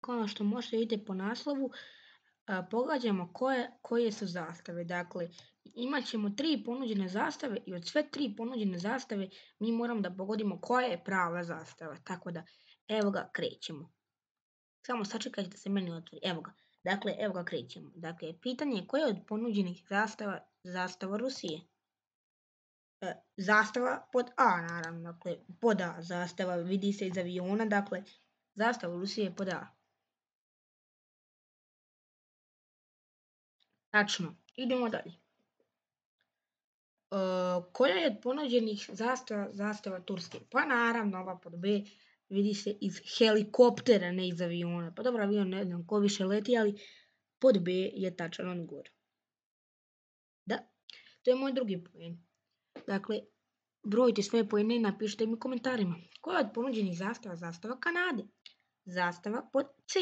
kao što možete vidjeti po naslovu, pogađamo koje su zastave. Dakle, imat ćemo 3 ponuđene zastave i od sve 3 ponuđene zastave mi moramo da pogodimo koja je prava zastava. Tako da, evo ga, krećemo. Samo sačekajte da se meni otvori. Evo ga. Dakle, evo ga, krećemo. Dakle, pitanje je koja je od ponuđenih zastava Rusije? Zastava pod A, naravno. Dakle, pod A zastava vidi se iz aviona. Dakle, zastava Rusije pod A. Tačno. Idemo dalje. Koja je od ponuđenih zastava Turske? Pa naravno, ova pod B vidi se iz helikoptera, ne iz aviona. Pa dobro, avion ne znam ko više leti, ali pod B je tačan odgovor. Da, to je moj drugi poen. Dakle, brojite svoje poene i napišite mi u komentarima. Koja je od ponuđenih zastava Kanade? Zastava pod C.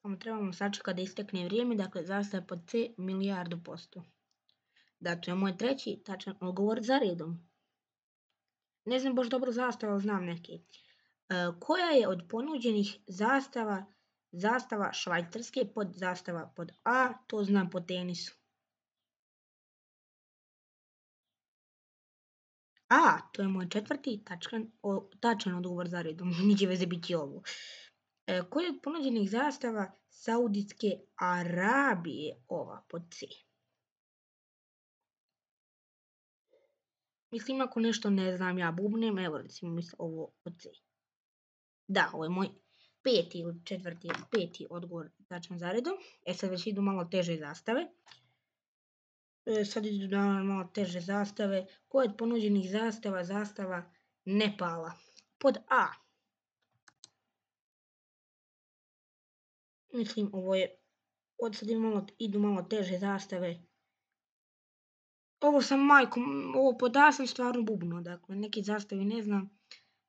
Samo trebamo sačekati da istekne vrijeme, dakle zastava pod C 1.000.000%. Da, to je moj treći tačan odgovor za redom. Ne znam baš dobro zastava, ali znam neke. Koja je od ponuđenih zastava Švajcarske zastava pod A? To znam po tenisu. A, to je moj četvrti tačan odgovor za redom. Niđe veze biti ovo. Koja je od ponuđenih zastava Saudijske Arabije ova pod C? Mislim, ako nešto ne znam, ja bubnem, evo recimo ovo pod C. Da, ovo je moj peti odgovor tačan za redom. Sad već idu malo teže zastave. Koja je od ponuđenih zastava Nepala? Pod A. Mislim, od sad idu malo teže zastave. Ovo pod A sam stvarno bubno, dakle, neke zastave ne znam,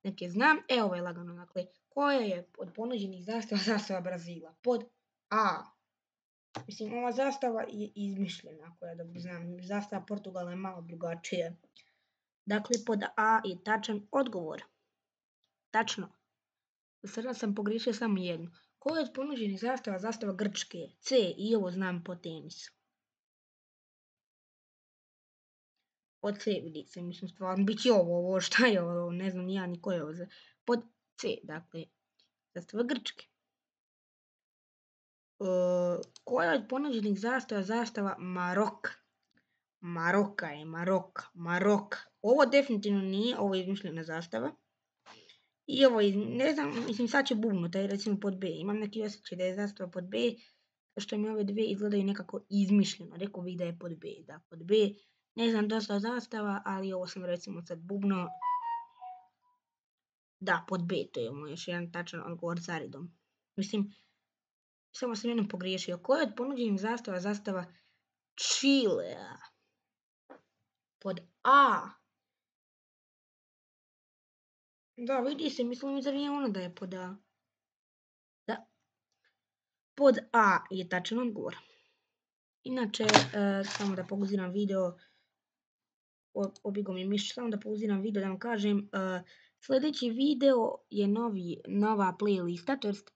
neke znam. Ovo je lagano, dakle, koja je od ponuđenih zastava Brazila? Pod A. Mislim, ova zastava je izmišljena, ako ja dobro znam. Zastava Portugala je malo drugačija. Dakle, pod A je tačan odgovor. Tačno. Sada sam pogriješio samo jednu. Koja je od ponuđenih zastava Grčke? C. I ovo znam po tenisu. Pod C vidi se, mislim, stvarno bit će ovo, šta je ovo, ne znam ni ja ni ko je ovo. Pod C, dakle, zastava Grčke. Koja od ponuđenih zastava Maroka? Maroka. Ovo definitivno nije, ovo je izmišljena zastava. I ovo je, ne znam, mislim, sad će bubnuti, recimo pod B. Imam neki osjećaj da je zastava pod B, što mi ove dve izgledaju nekako izmišljeno. Rekao bih da je pod B, da, pod B. Ne znam dosta zastava, ali ovo sam recimo sad bubno. Da, pod B, to je moj još jedan tačan odgovor za redom. Mislim, samo sam jednom pogriješio. Koja je od ponuđenih zastava Čilea? Pod A. Da, vidi se, mislim iz aviona da je pod A. Da. Pod A je tačan odgovor. Inače, samo da pauziram video, obigo mi miš, samo da pauziram video da vam kažem, sljedeći video je nova playlista, to jest